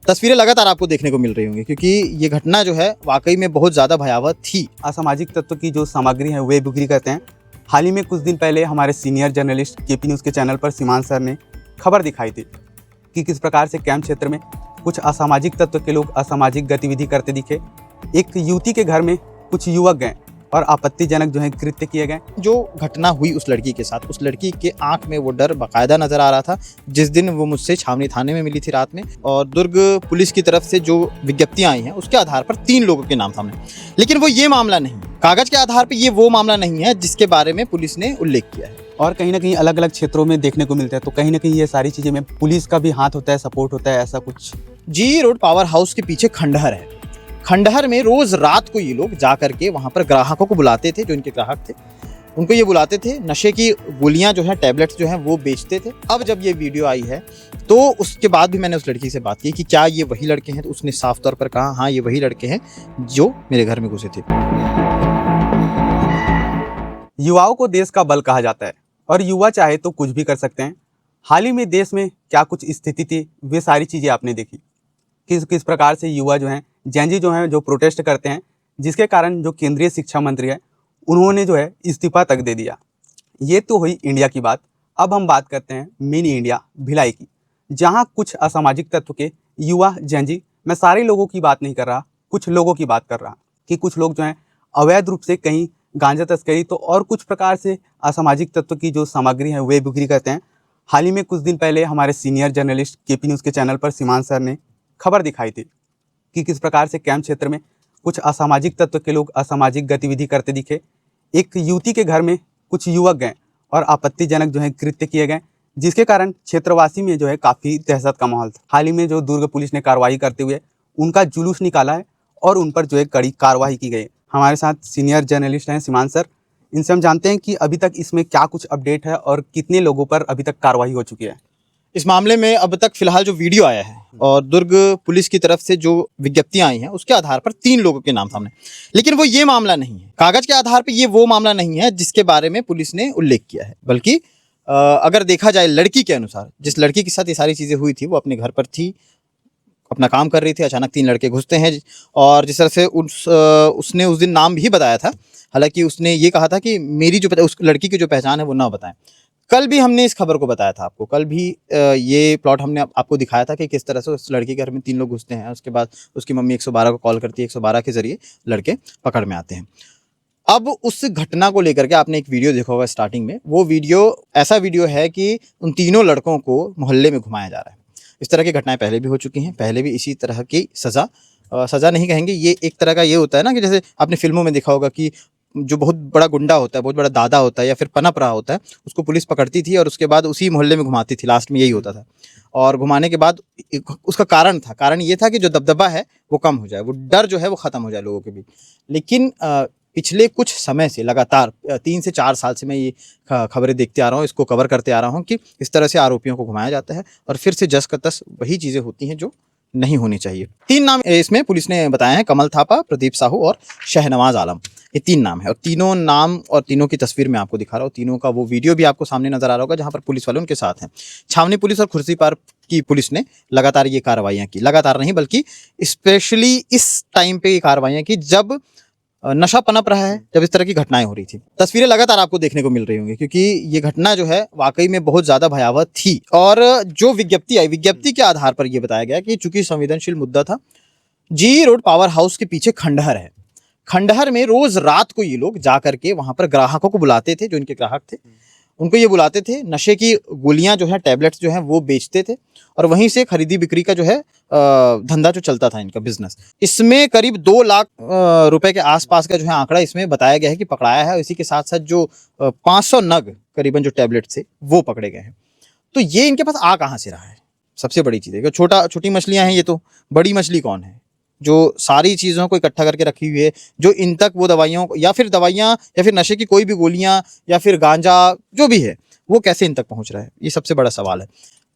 तस्वीरें लगातार आपको देखने को मिल रही होंगी क्योंकि ये घटना जो है वाकई में बहुत ज़्यादा भयावह थी। असामाजिक तत्व की जो सामग्री है वे बिक्री करते हैं। हाल ही में कुछ दिन पहले हमारे सीनियर जर्नलिस्ट केपी न्यूज़ के चैनल पर सीमांत सर ने खबर दिखाई थी कि किस प्रकार से कैंप क्षेत्र में कुछ असामाजिक तत्व के लोग असामाजिक गतिविधि करते दिखे। एक युवती के घर में कुछ युवक गए और आपत्तिजनक जो है कृत्य किए गए। जो घटना हुई उस लड़की के साथ, उस लड़की के आंख में वो डर बाकायदा नजर आ रहा था जिस दिन वो मुझसे छावनी थाने में मिली थी रात में। और दुर्ग पुलिस की तरफ से जो विज्ञप्तियां आई हैं उसके आधार पर 3 लोगों के नाम सामने, लेकिन वो ये मामला नहीं, कागज के आधार पर ये वो मामला नहीं है जिसके बारे में पुलिस ने उल्लेख किया है। और कहीं ना कहीं अलग अलग क्षेत्रों में देखने को मिलता है, तो कहीं ना कहीं ये सारी चीज़ें में पुलिस का भी हाथ होता है, सपोर्ट होता है, ऐसा कुछ। जी रोड पावर हाउस के पीछे खंडहर है। खंडहर में रोज रात को ये लोग जा करके वहां पर ग्राहकों को बुलाते थे, जो इनके ग्राहक थे उनको ये बुलाते थे, नशे की गोलियां जो है, टैबलेट्स जो हैं वो बेचते थे। अब जब ये वीडियो आई है तो उसके बाद भी मैंने उस लड़की से बात की कि क्या ये वही लड़के हैं, तो उसने साफ तौर पर कहा हाँ ये वही लड़के हैं जो मेरे घर में घुसे थे। युवाओं को देश का बल कहा जाता है और युवा चाहे तो कुछ भी कर सकते हैं। हाल ही में देश में क्या कुछ स्थिति थी वे सारी चीज़ें आपने देखी, किस प्रकार से युवा जो हैं, जेनजी जो हैं, जो प्रोटेस्ट करते हैं, जिसके कारण जो केंद्रीय शिक्षा मंत्री है उन्होंने जो है इस्तीफा तक दे दिया। ये तो हुई इंडिया की बात। अब हम बात करते हैं मिनी इंडिया भिलाई की, जहाँ कुछ असामाजिक तत्व के युवा जेनजी, मैं सारे लोगों की बात नहीं कर रहा, कुछ लोगों की बात कर रहा कि कुछ लोग जो हैं अवैध रूप से कहीं गांजा तस्करी तो और कुछ प्रकार से असामाजिक तत्व की जो सामग्री है वे बिक्री करते हैं। हाल ही में कुछ दिन पहले हमारे सीनियर जर्नलिस्ट केपी न्यूज़ के चैनल पर सीमांत सर ने खबर दिखाई थी कि किस प्रकार से कैंप क्षेत्र में कुछ असामाजिक तत्व के लोग असामाजिक गतिविधि करते दिखे। एक युवती के घर में कुछ युवक गए और आपत्तिजनक जो है कृत्य किए गए, जिसके कारण क्षेत्रवासी में जो है काफ़ी दहशत का माहौल था। हाल ही में जो दुर्ग पुलिस ने कार्रवाई करते हुए उनका जुलूस निकाला है और उन पर जो है कड़ी कार्रवाई की गई। हमारे साथ सीनियर जर्नलिस्ट हैं सीमांत सर, इनसे हम जानते हैं कि अभी तक इसमें क्या कुछ अपडेट है और कितने लोगों पर अभी तक कार्रवाई हो चुकी है। इस मामले में अब तक फिलहाल जो वीडियो आया है और दुर्ग पुलिस की तरफ से जो विज्ञप्तियां आई हैं उसके आधार पर 3 लोगों के नाम सामने, लेकिन वो ये मामला नहीं है, कागज के आधार पर ये वो मामला नहीं है जिसके बारे में पुलिस ने उल्लेख किया है। बल्कि अगर देखा जाए लड़की के अनुसार, जिस लड़की के साथ ये सारी चीज़ें हुई थी वो अपने घर पर थी, अपना काम कर रही थी, अचानक 3 लड़के घुसते हैं और जिस तरह से उसने उस दिन नाम भी बताया था, हालांकि उसने ये कहा था कि मेरी जो उस लड़की की जो पहचान है वो ना बताएं। कल भी हमने इस खबर को बताया था आपको, कल भी ये प्लॉट हमने आपको दिखाया था कि किस तरह से उस लड़की के घर में 3 लोग घुसते हैं, उसके बाद उसकी मम्मी 112 को कॉल करती है, 112 के जरिए लड़के पकड़ में आते हैं। अब उस घटना को लेकर के आपने एक वीडियो देखा होगा स्टार्टिंग में, वो वीडियो ऐसा वीडियो है कि उन तीनों लड़कों को मोहल्ले में घुमाया जा रहा है। इस तरह की घटनाएं पहले भी हो चुकी हैं, पहले भी इसी तरह की सज़ा नहीं कहेंगे, ये एक तरह का ये होता है ना कि जैसे आपने फिल्मों में देखा होगा कि जो बहुत बड़ा गुंडा होता है, बहुत बड़ा दादा होता है या फिर पनप रहा होता है, उसको पुलिस पकड़ती थी और उसके बाद उसी मोहल्ले में घुमाती थी, लास्ट में यही होता था। और घुमाने के बाद उसका कारण ये था कि जो दबदबा है वो कम हो जाए, वो डर जो है वो ख़त्म हो जाए लोगों के बीच। लेकिन पिछले कुछ समय से लगातार 3 से 4 साल से मैं ये खबरें देखते आ रहा हूँ, इसको कवर करते आ रहा हूँ कि इस तरह से आरोपियों को घुमाया जाता है और फिर से जस का तस वही चीज़ें होती हैं जो नहीं होनी चाहिए। 3 नाम इसमें पुलिस ने बताया है, कमल थापा, प्रदीप साहू और शहनवाज आलम, ये 3 नाम है और तीनों नाम और तीनों की तस्वीर मैं आपको दिखा रहा हूँ। तीनों का वो वीडियो भी आपको सामने नजर आ रहा होगा जहाँ पर पुलिस वाले उनके साथ हैं। छावनी पुलिस और खुर्सीपार की पुलिस ने लगातार ये कार्रवाइयाँ की, लगातार नहीं बल्कि स्पेशली इस टाइम पे ये कार्रवाइयाँ की जब नशा पनप रहा है, जब इस तरह की घटनाएं हो रही थी। तस्वीरें लगातार आपको देखने को मिल रही होंगी क्योंकि ये घटना जो है वाकई में बहुत ज़्यादा भयावह थी। और जो विज्ञप्ति आई, विज्ञप्ति के आधार पर यह बताया गया कि चूंकि संवेदनशील मुद्दा था, जी रोड पावर हाउस के पीछे खंडहर है। खंडहर में रोज रात को ये लोग जा करके वहां पर ग्राहकों को बुलाते थे, जो इनके ग्राहक थे उनको ये बुलाते थे, नशे की गोलियां जो है, टैबलेट्स जो हैं वो बेचते थे और वहीं से खरीदी बिक्री का जो है धंधा जो चलता था इनका बिजनेस। इसमें करीब 2 लाख रुपए के आसपास का जो है आंकड़ा इसमें बताया गया है कि पकड़ाया है। इसी के साथ साथ जो 500 नग करीबन जो टैबलेट थे वो पकड़े गए हैं। तो ये इनके पास आ कहाँ से रहा है, सबसे बड़ी चीज़ है। छोटी मछलियाँ हैं ये, तो बड़ी मछली कौन है जो सारी चीज़ों को इकट्ठा करके रखी हुई है, जो इन तक वो दवाइयों या फिर नशे की कोई भी गोलियां या फिर गांजा जो भी है वो कैसे इन तक पहुंच रहा है, ये सबसे बड़ा सवाल है।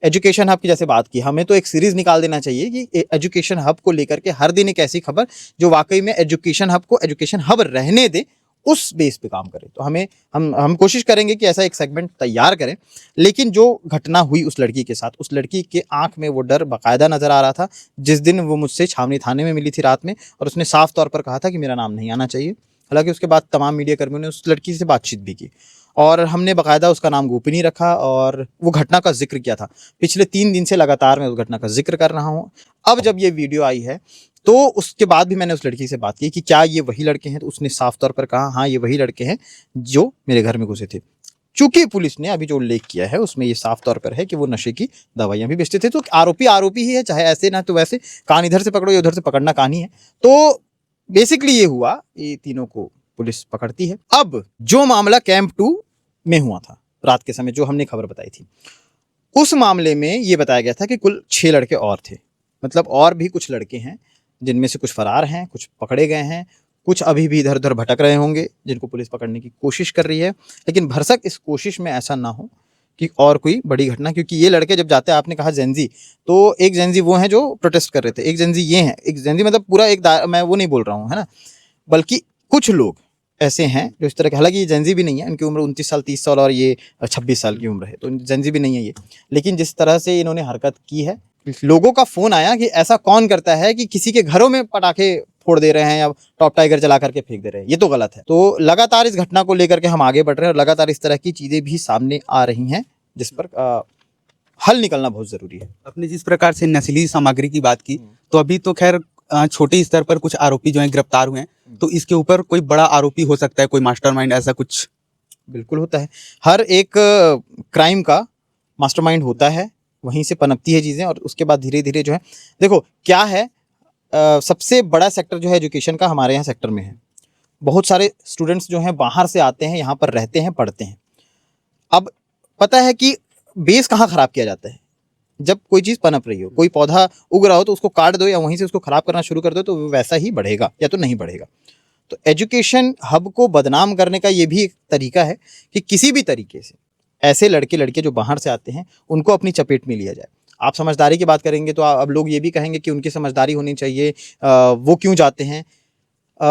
एजुकेशन हब की जैसे बात की, हमें तो एक सीरीज निकाल देना चाहिए कि एजुकेशन हब को लेकर के हर दिन एक ऐसी खबर जो वाकई में एजुकेशन हब को एजुकेशन हब रहने दे उस बेस पे काम करें। तो हम कोशिश करेंगे कि ऐसा एक सेगमेंट तैयार करें। लेकिन जो घटना हुई उस लड़की के साथ, उस लड़की के आंख में वो डर बाकायदा नजर आ रहा था। जिस दिन वो मुझसे छावनी थाने में मिली थी रात में, और उसने साफ तौर पर कहा था कि मेरा नाम नहीं आना चाहिए। हालांकि उसके बाद तमाम मीडिया कर्मियों ने उस लड़की से बातचीत भी की, और हमने बाकायदा उसका नाम गोपनीय रखा और वो घटना का जिक्र किया था। पिछले 3 दिन से लगातार मैं उस घटना का जिक्र कर रहा हूँ। अब जब ये वीडियो आई है तो उसके बाद भी मैंने उस लड़की से बात की कि क्या ये वही लड़के हैं, तो उसने साफ तौर पर कहा हाँ ये वही लड़के हैं जो मेरे घर में घुसे थे। चूंकि पुलिस ने अभी जो उल्लेख किया है उसमें ये साफ तौर पर है कि वो नशे की दवाइयां भी बेचते थे, तो आरोपी आरोपी ही है, चाहे ऐसे ना तो वैसे, कान इधर से पकड़ो या उधर से पकड़ना कहानी है। तो बेसिकली ये हुआ, ये तीनों को पुलिस पकड़ती है। अब जो मामला कैंप 2 में हुआ था रात के समय, जो हमने खबर बताई थी, उस मामले में ये बताया गया था कि कुल 6 लड़के और थे। मतलब और भी कुछ लड़के हैं जिनमें से कुछ फरार हैं, कुछ पकड़े गए हैं, कुछ अभी भी इधर उधर भटक रहे होंगे जिनको पुलिस पकड़ने की कोशिश कर रही है। लेकिन भरसक इस कोशिश में ऐसा ना हो कि और कोई बड़ी घटना, क्योंकि ये लड़के जब जाते हैं, आपने कहा जेंजी, तो एक जेंजी वो हैं जो प्रोटेस्ट कर रहे थे, एक जेंजी ये हैं, एक जेंजी मतलब पूरा एक मैं वो नहीं बोल रहा हूँ, है ना, बल्कि कुछ लोग ऐसे हैं जो इस तरह के, हालांकि ये जेंजी भी नहीं है, इनकी उम्र 29 साल 30 साल और ये 26 साल की उम्र है, तो जेंजी भी नहीं है ये। लेकिन जिस तरह से इन्होंने हरकत की है, लोगों का फोन आया कि ऐसा कौन करता है कि किसी के घरों में पटाखे फोड़ दे रहे हैं या टॉप टाइगर जला करके फेंक दे रहे हैं, ये तो गलत है। तो लगातार इस घटना को लेकर के हम आगे बढ़ रहे हैं और लगातार इस तरह की चीजें भी सामने आ रही हैं जिस पर हल निकलना बहुत जरूरी है। आपने जिस प्रकार से नशीली सामग्री की बात की, तो अभी तो खैर छोटे स्तर पर कुछ आरोपी जो हैं गिरफ्तार हुए हैं, तो इसके ऊपर कोई बड़ा आरोपी हो सकता है, कोई मास्टरमाइंड ऐसा कुछ? बिल्कुल होता है, हर एक क्राइम का मास्टरमाइंड होता है, वहीं से पनपती है चीज़ें और उसके बाद धीरे धीरे जो है, देखो क्या है, सबसे बड़ा सेक्टर जो है एजुकेशन का हमारे यहाँ सेक्टर में है। बहुत सारे स्टूडेंट्स जो हैं बाहर से आते हैं, यहाँ पर रहते हैं, पढ़ते हैं। अब पता है कि बेस कहाँ ख़राब किया जाता है, जब कोई चीज़ पनप रही हो, कोई पौधा उग रहा हो तो उसको काट दो या वहीं से उसको ख़राब करना शुरू कर दो, तो वो वैसा ही बढ़ेगा या तो नहीं बढ़ेगा। तो एजुकेशन हब को बदनाम करने का ये भी एक तरीका है कि किसी भी तरीके से ऐसे लड़के लड़के जो बाहर से आते हैं उनको अपनी चपेट में लिया जाए। आप समझदारी की बात करेंगे तो अब लोग ये भी कहेंगे कि उनकी समझदारी होनी चाहिए, वो क्यों जाते हैं।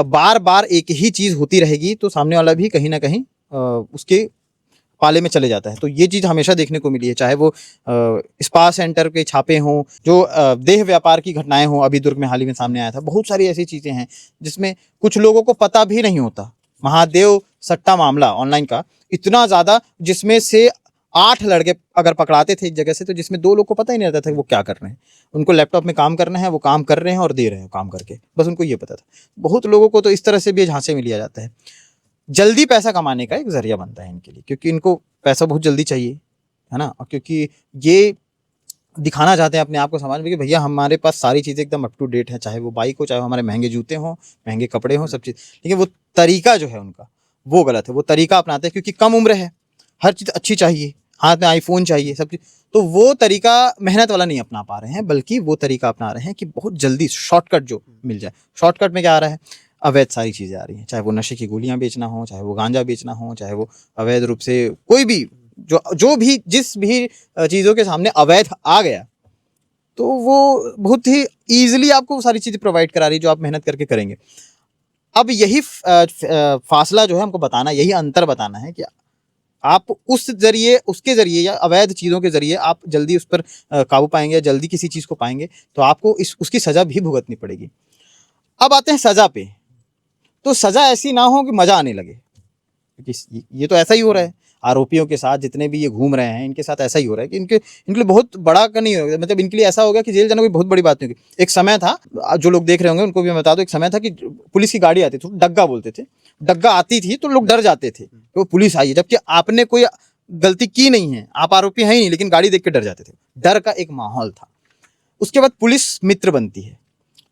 बार बार एक ही चीज़ होती रहेगी तो सामने वाला भी कहीं ना कहीं उसके पाले में चले जाता है। तो ये चीज़ हमेशा देखने को मिली है, चाहे वो स्पा सेंटर के छापे हों, जो देह व्यापार की घटनाएं हों, अभी दुर्ग में हाल ही में सामने आया था। बहुत सारी ऐसी चीज़ें हैं जिसमें कुछ लोगों को पता भी नहीं होता। महादेव सट्टा मामला ऑनलाइन का इतना ज़्यादा, जिसमें से 8 लड़के अगर पकड़ाते थे एक जगह से, तो जिसमें 2 लोग को पता ही नहीं रहता था कि वो क्या कर रहे हैं। उनको लैपटॉप में काम करना है, वो काम कर रहे हैं और दे रहे हैं काम करके, बस उनको ये पता था। बहुत लोगों को तो इस तरह से भी झांसे में लिया जाता है। जल्दी पैसा कमाने का एक जरिया बनता है इनके लिए, क्योंकि इनको पैसा बहुत जल्दी चाहिए, है ना, और क्योंकि ये दिखाना चाहते हैं अपने आप को समाज में कि भैया हमारे पास सारी चीज़ें एकदम अप टू डेट है, चाहे वो बाइक हो, चाहे वो हमारे महंगे जूते हों, महंगे कपड़े हों, सब चीज़। लेकिन वो तरीका जो है उनका वो गलत है। वो तरीका अपनाते हैं क्योंकि कम उम्र है, हर चीज़ अच्छी चाहिए, हाथ में आईफोन चाहिए, सब चीज़, तो वो तरीका मेहनत वाला नहीं अपना पा रहे हैं, बल्कि वो तरीका अपना रहे हैं कि बहुत जल्दी शॉर्टकट जो मिल जाए। शॉर्टकट में क्या आ रहा है, अवैध सारी चीज़ें आ रही हैं, चाहे वो नशे की गोलियां बेचना हो, चाहे वो गांजा बेचना हो, चाहे वो अवैध रूप से कोई भी जो भी जिस भी चीज़ों के सामने अवैध आ गया, तो वो बहुत ही ईजिली आपको वो सारी चीज़ें प्रोवाइड करा रही है जो आप मेहनत करके करेंगे। अब यही फासला जो है हमको बताना, यही अंतर बताना है कि आप उस जरिए, उसके जरिए या अवैध चीज़ों के जरिए आप जल्दी उस पर काबू पाएंगे, जल्दी किसी चीज़ को पाएंगे, तो आपको उसकी सज़ा भी भुगतनी पड़ेगी। अब आते हैं सज़ा पे, तो सज़ा ऐसी ना हो कि मज़ा आने लगे, क्योंकि ये तो ऐसा ही हो रहा है आरोपियों के साथ, जितने भी ये घूम रहे हैं इनके साथ ऐसा ही हो रहा है कि इनके लिए बहुत बड़ा का नहीं होगा, मतलब इनके लिए ऐसा होगा कि जेल जाना कोई बहुत बड़ी बात नहीं होगी। एक समय था, जो लोग देख रहे होंगे उनको भी मैं बता दूं, एक समय था कि पुलिस की गाड़ी आती थी, डग्गा बोलते थे, डग्गा आती थी तो लोग डर जाते थे कि वो पुलिस आई है, जबकि आपने कोई गलती की नहीं है, आप आरोपी हैं ही नहीं, लेकिन गाड़ी देख के डर जाते थे। डर का एक माहौल था। उसके बाद पुलिस मित्र बनती है,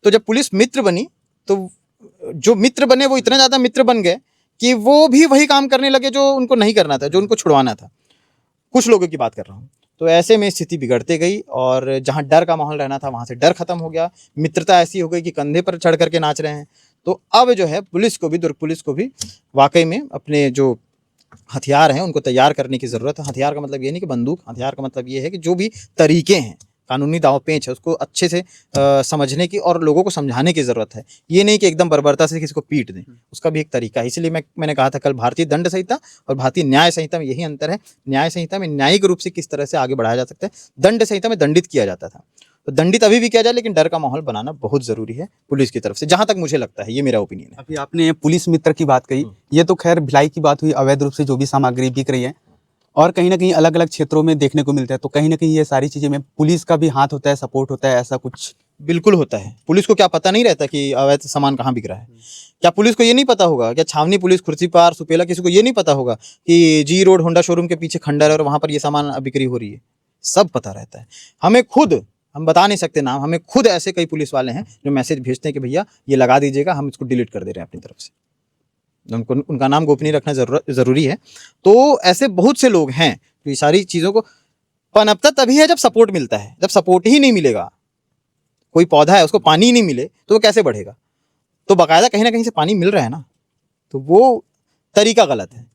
तो जब पुलिस मित्र बनी तो जो मित्र बने वो इतने ज़्यादा मित्र बन गए कि वो भी वही काम करने लगे जो उनको नहीं करना था, जो उनको छुड़वाना था। कुछ लोगों की बात कर रहा हूँ। तो ऐसे में स्थिति बिगड़ते गई और जहाँ डर का माहौल रहना था वहाँ से डर खत्म हो गया, मित्रता ऐसी हो गई कि कंधे पर चढ़ करके नाच रहे हैं। तो अब जो है पुलिस को भी, दुर्ग पुलिस को भी वाकई में अपने जो हथियार हैं उनको तैयार करने की ज़रूरत है। हथियार का मतलब ये नहीं कि बंदूक, हथियार का मतलब ये है कि जो भी तरीके हैं कानूनी दांव पेंच है उसको अच्छे से समझने की और लोगों को समझाने की ज़रूरत है। ये नहीं कि एकदम बर्बरता से किसी को पीट दें, उसका भी एक तरीका है। इसलिए मैंने कहा था कल भारतीय दंड संहिता और भारतीय न्याय संहिता में यही अंतर है। न्याय संहिता में न्यायिक रूप से किस तरह से आगे बढ़ाया जा सकता है, दंड संहिता में दंडित किया जाता था। तो दंडित अभी भी किया जाए, लेकिन डर का माहौल बनाना बहुत ज़रूरी है पुलिस की तरफ से, जहाँ तक मुझे लगता है। ये मेरा ओपिनियन है। अभी आपने पुलिस मित्र की बात कही, ये तो खैर भिलाई की बात हुई, अवैध रूप से जो भी सामग्री बिक रही है और कहीं ना कहीं अलग अलग क्षेत्रों में देखने को मिलता है, तो कहीं ना कहीं ये सारी चीज़ें में पुलिस का भी हाथ होता है, सपोर्ट होता है, ऐसा कुछ? बिल्कुल होता है। पुलिस को क्या पता नहीं रहता कि अवैध सामान कहाँ बिक रहा है? क्या पुलिस को ये नहीं पता होगा? क्या छावनी पुलिस, खुर्सीपार, सुपेला, किसी को ये नहीं पता होगा कि जी रोड होंडा शोरूम के पीछे खंडर है और वहाँ पर ये सामान बिक्री हो रही है? सब पता रहता है। हमें खुद, हम बता नहीं सकते नाम, हमें खुद ऐसे कई पुलिस वाले हैं जो मैसेज भेजते हैं कि भैया ये लगा दीजिएगा, हम इसको डिलीट कर दे रहे हैं अपनी तरफ से। उनका नाम गोपनीय रखना ज़रूरी है। तो ऐसे बहुत से लोग हैं। तो ये सारी चीज़ों को पनपता तभी है जब सपोर्ट मिलता है। जब सपोर्ट ही नहीं मिलेगा, कोई पौधा है उसको पानी ही नहीं मिले तो वो कैसे बढ़ेगा? तो बाकायदा कहीं ना कहीं से पानी मिल रहा है ना, तो वो तरीका गलत है।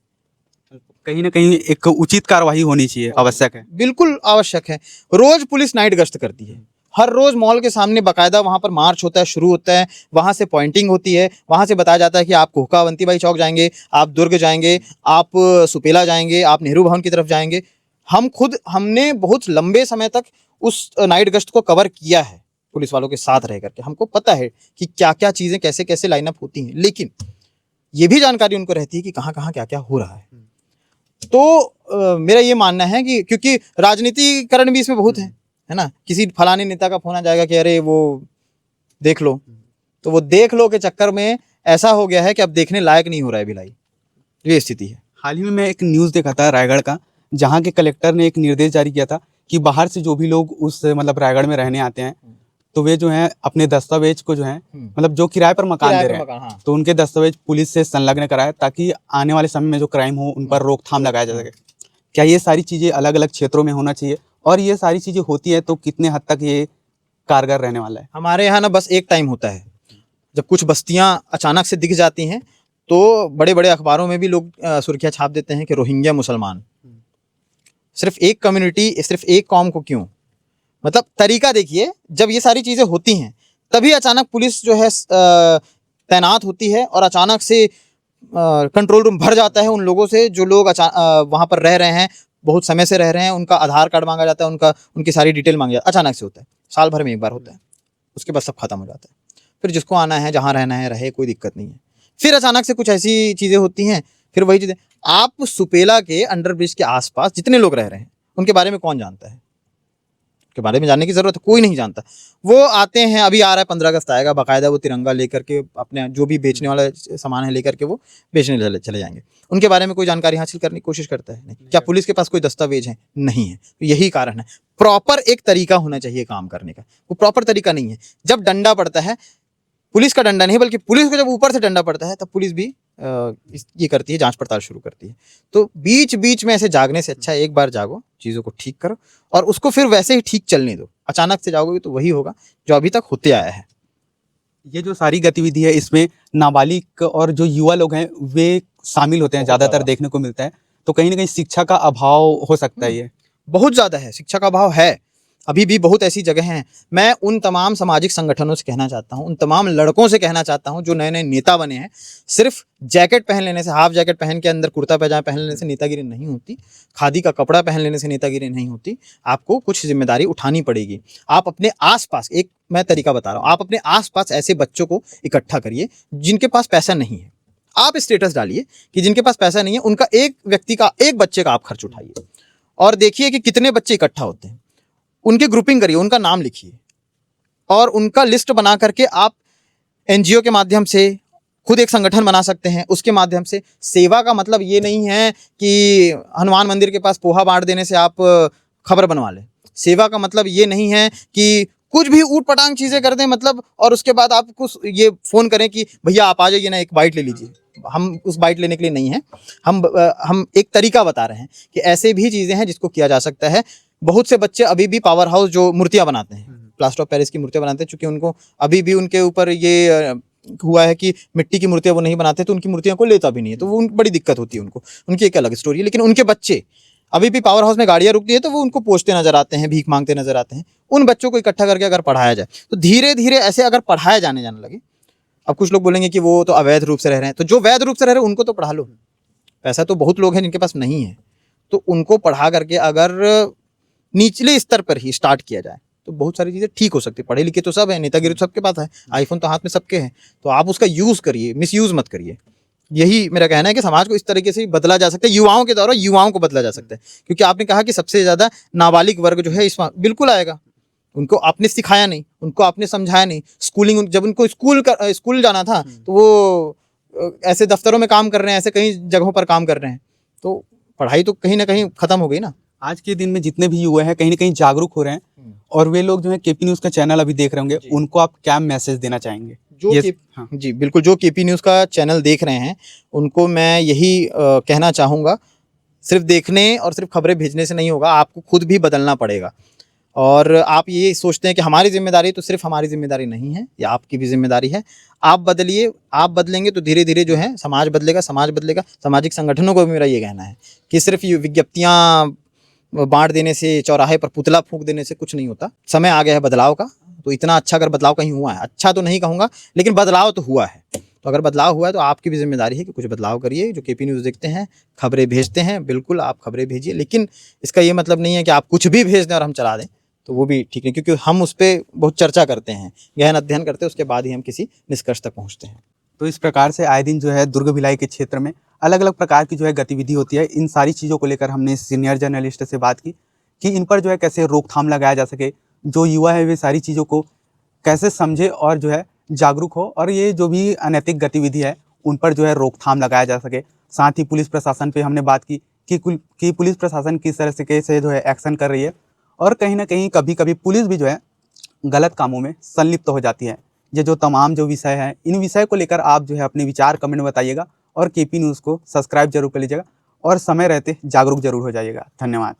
कहीं ना कहीं एक उचित कार्रवाई होनी चाहिए, आवश्यक है। बिल्कुल आवश्यक है। रोज पुलिस नाइट गश्त करती है, हर रोज मॉल के सामने बाकायदा वहाँ पर मार्च होता है, शुरू होता है, वहाँ से पॉइंटिंग होती है, वहाँ से बताया जाता है कि आप कोहकावंती बाई चौक जाएंगे, आप दुर्ग जाएंगे, आप सुपेला जाएंगे, आप नेहरू भवन की तरफ जाएंगे। हमने बहुत लंबे समय तक उस नाइट गश्त को कवर किया है पुलिस वालों के साथ रह करके। हमको पता है कि क्या क्या चीज़ें कैसे कैसे लाइनअप होती हैं, लेकिन ये भी जानकारी उनको रहती है कि कहाँ कहाँ क्या क्या हो रहा है। तो मेरा ये मानना है कि क्योंकि राजनीतिकरण भी इसमें बहुत है ना, किसी फलाने नेता का फोन आ जाएगा कि अरे वो देख लो, तो वो देख लो के चक्कर में ऐसा हो गया है कि अब देखने लायक नहीं हो रहा है भिलाई। ये स्थिति है। हाल ही में मैं एक न्यूज़ देखा था रायगढ़ का, जहाँ के कलेक्टर ने एक निर्देश जारी किया था कि बाहर से जो भी लोग उस मतलब रायगढ़ में रहने आते हैं तो वे जो हैं अपने दस्तावेज को जो है मतलब जो किराए पर मकान दे रहे हैं, हाँ। तो उनके दस्तावेज पुलिस से संलग्न कराए ताकि आने वाले समय में जो क्राइम हो उन पर रोकथाम लगाया जा सके। क्या ये सारी चीज़ें अलग अलग क्षेत्रों में होना चाहिए, और ये सारी चीज़ें होती है तो कितने हद तक ये कारगर रहने वाला है? हमारे यहाँ ना बस एक टाइम होता है जब कुछ बस्तियाँ अचानक से दिख जाती हैं, तो बड़े बड़े अखबारों में भी लोग सुर्खियाँ छाप देते हैं कि रोहिंग्या मुसलमान। सिर्फ एक कम्युनिटी, सिर्फ एक कौम को क्यों? मतलब तरीका देखिए, जब ये सारी चीज़ें होती हैं तभी अचानक पुलिस जो है तैनात होती है और अचानक से कंट्रोल रूम भर जाता है उन लोगों से जो लोग वहाँ पर रह रहे हैं, बहुत समय से रह रहे हैं। उनका आधार कार्ड मांगा जाता है, उनकी सारी डिटेल मांगी जाती है। अचानक से होता है, साल भर में एक बार होता है, उसके बाद सब खत्म हो जाता है। फिर जिसको आना है, जहाँ रहना है रहे, कोई दिक्कत नहीं है। फिर अचानक से कुछ ऐसी चीज़ें होती हैं, फिर वही चीज़ें। आप सुपेला के अंडरब्रिज के आसपास जितने लोग रह रहे हैं उनके बारे में कौन जानता है? के बारे में जानने की जरूरत है, कोई नहीं जानता। वो आते हैं, अभी आ रहा है 15 अगस्त आएगा, बाकायदा वो तिरंगा लेकर के अपने जो भी बेचने वाला सामान है लेकर के वो बेचने चले जाएंगे। उनके बारे में कोई जानकारी हासिल करने की कोशिश करता है? नहीं। क्या पुलिस के पास कोई दस्तावेज है? नहीं है। तो यही कारण है, प्रॉपर एक तरीका होना चाहिए काम करने का, वो प्रॉपर तरीका नहीं है। जब डंडा पड़ता है, पुलिस का डंडा नहीं बल्कि पुलिस को जब ऊपर से डंडा पड़ता है तब पुलिस भी ये करती है, जांच पड़ताल शुरू करती है। तो बीच बीच में ऐसे जागने से अच्छा है एक बार जागो, चीज़ों को ठीक करो और उसको फिर वैसे ही ठीक चलने दो। अचानक से जाओगे तो वही होगा जो अभी तक होते आया है। ये जो सारी गतिविधि है इसमें नाबालिग और जो युवा लोग हैं वे शामिल होते हैं, ज़्यादातर देखने को मिलता है। तो कहीं ना कहीं शिक्षा का अभाव हो सकता है। ये बहुत ज़्यादा है, शिक्षा का अभाव है। अभी भी बहुत ऐसी जगह हैं। मैं उन तमाम सामाजिक संगठनों से कहना चाहता हूँ, उन तमाम लड़कों से कहना चाहता हूँ जो नए नए नेता बने हैं, सिर्फ जैकेट पहन लेने से, हाफ जैकेट पहन के अंदर कुर्ता पैजामा पहन लेने से नेतागिरी नहीं होती। खादी का कपड़ा पहन लेने से नेतागिरी नहीं होती। आपको कुछ जिम्मेदारी उठानी पड़ेगी। आप अपने आसपास, एक मैं तरीका बता रहा हूँ, आप अपने आसपास ऐसे बच्चों को इकट्ठा करिए जिनके पास पैसा नहीं है। आप स्टेटस डालिए कि जिनके पास पैसा नहीं है उनका एक व्यक्ति का, एक बच्चे का आप खर्च उठाइए और देखिए कि कितने बच्चे इकट्ठा होते हैं। उनकी ग्रुपिंग करिए, उनका नाम लिखिए और उनका लिस्ट बना करके आप एनजीओ के माध्यम से खुद एक संगठन बना सकते हैं। उसके माध्यम से सेवा का मतलब ये नहीं है कि हनुमान मंदिर के पास पोहा बांट देने से आप खबर बनवा लें। सेवा का मतलब ये नहीं है कि कुछ भी ऊट पटांग चीज़ें कर दें मतलब, और उसके बाद आपको ये फ़ोन करें कि भैया आप आ जाइए ना, एक बाइट ले लीजिए। हम उस बाइट लेने के लिए नहीं हैं, हम एक तरीका बता रहे हैं कि ऐसे भी चीज़ें हैं जिसको किया जा सकता है। बहुत से बच्चे अभी भी पावर हाउस जो मूर्तियाँ बनाते हैं, प्लास्टर ऑफ पेरिस की मूर्तियाँ बनाते हैं, चूँकि उनको अभी भी उनके ऊपर ये हुआ है कि मिट्टी की मूर्तियाँ वो नहीं बनाते, तो उनकी मूर्तियों को लेता भी नहीं है, तो वो बड़ी दिक्कत होती है उनको। उनकी एक अलग स्टोरी है। लेकिन उनके बच्चे अभी भी पावर हाउस में गाड़ियां रुकती है तो वो उनको पोंछते नजर आते हैं, भीख मांगते नजर आते हैं। उन बच्चों को इकट्ठा करके अगर पढ़ाया जाए तो धीरे धीरे ऐसे अगर पढ़ाया जाने लगे। अब कुछ लोग बोलेंगे कि वो तो अवैध रूप से रह रहे हैं, तो जो वैध रूप से रह रहे हैं उनको तो पढ़ा लो। पैसा तो बहुत लोग हैं जिनके पास नहीं है, तो उनको पढ़ा करके अगर निचले स्तर पर ही स्टार्ट किया जाए तो बहुत सारी चीज़ें ठीक हो सकती है। पढ़े लिखे तो सब है, नेतागिरी तो सबके पास है, आईफोन तो हाथ में सबके हैं, तो आप उसका यूज़ करिए, मिसयूज़ मत करिए। यही मेरा कहना है कि समाज को इस तरीके से बदला जा सकता है, युवाओं के द्वारा युवाओं को बदला जा सकता है। क्योंकि आपने कहा कि सबसे ज़्यादा नाबालिग वर्ग जो है इसमें बिल्कुल आएगा। उनको आपने सिखाया नहीं, उनको आपने समझाया नहीं। स्कूलिंग जब उनको स्कूल जाना था तो वो ऐसे दफ्तरों में काम कर रहे हैं, ऐसे कई जगहों पर काम कर रहे हैं, तो पढ़ाई तो कहीं ना कहीं खत्म हो गई ना। आज के दिन में जितने भी युवा हैं कहीं ना कहीं जागरूक हो रहे हैं, और वे लोग जो है केपी न्यूज़ का चैनल अभी देख रहे होंगे, उनको आप क्या मैसेज देना चाहेंगे? हाँ जी बिल्कुल, जो केपी न्यूज़ का चैनल देख रहे हैं उनको मैं यही कहना चाहूँगा, सिर्फ देखने और सिर्फ खबरें भेजने से नहीं होगा, आपको खुद भी बदलना पड़ेगा। और आप ये सोचते हैं कि हमारी जिम्मेदारी, तो सिर्फ हमारी जिम्मेदारी नहीं है, ये आपकी भी जिम्मेदारी है। आप बदलिए, आप बदलेंगे तो धीरे धीरे जो है समाज बदलेगा, समाज बदलेगा। सामाजिक संगठनों को भी मेरा ये कहना है कि सिर्फ ये विज्ञप्तियाँ बांट देने से, चौराहे पर पुतला फूंक देने से कुछ नहीं होता। समय आ गया है बदलाव का, तो इतना अच्छा अगर बदलाव कहीं हुआ है, अच्छा तो नहीं कहूँगा लेकिन बदलाव तो हुआ है, तो अगर बदलाव हुआ है तो आपकी भी जिम्मेदारी है कि कुछ बदलाव करिए। जो केपी न्यूज़ देखते हैं, खबरें भेजते हैं, बिल्कुल आप खबरें भेजिए, लेकिन इसका ये मतलब नहीं है कि आप कुछ भी भेज दें और हम चला दें, तो वो भी ठीक है, क्योंकि हम उस पर बहुत चर्चा करते हैं, गहन अध्ययन करते हैं, उसके बाद ही हम किसी निष्कर्ष तक पहुँचते हैं। तो इस प्रकार से आए दिन जो है दुर्ग भिलाई के क्षेत्र में अलग अलग प्रकार की जो है गतिविधि होती है। इन सारी चीज़ों को लेकर हमने सीनियर जर्नलिस्ट से बात की कि इन पर जो है कैसे रोकथाम लगाया जा सके, जो युवा है वे सारी चीज़ों को कैसे समझे और जो है जागरूक हो, और ये जो भी अनैतिक गतिविधि है उन पर जो है रोकथाम लगाया जा सके। साथ ही पुलिस प्रशासन पे हमने बात की कि पुलिस प्रशासन किस तरह से कैसे जो है एक्शन कर रही है, और कहीं ना कहीं कभी कभी पुलिस भी जो है गलत कामों में संलिप्त हो जाती है। ये जो तमाम जो विषय हैं, इन विषय को लेकर आप जो है अपने विचार कमेंट में बताइएगा, और केपी न्यूज़ को सब्सक्राइब जरूर कर लीजिएगा, और समय रहते जागरूक जरूर हो जाइएगा। धन्यवाद।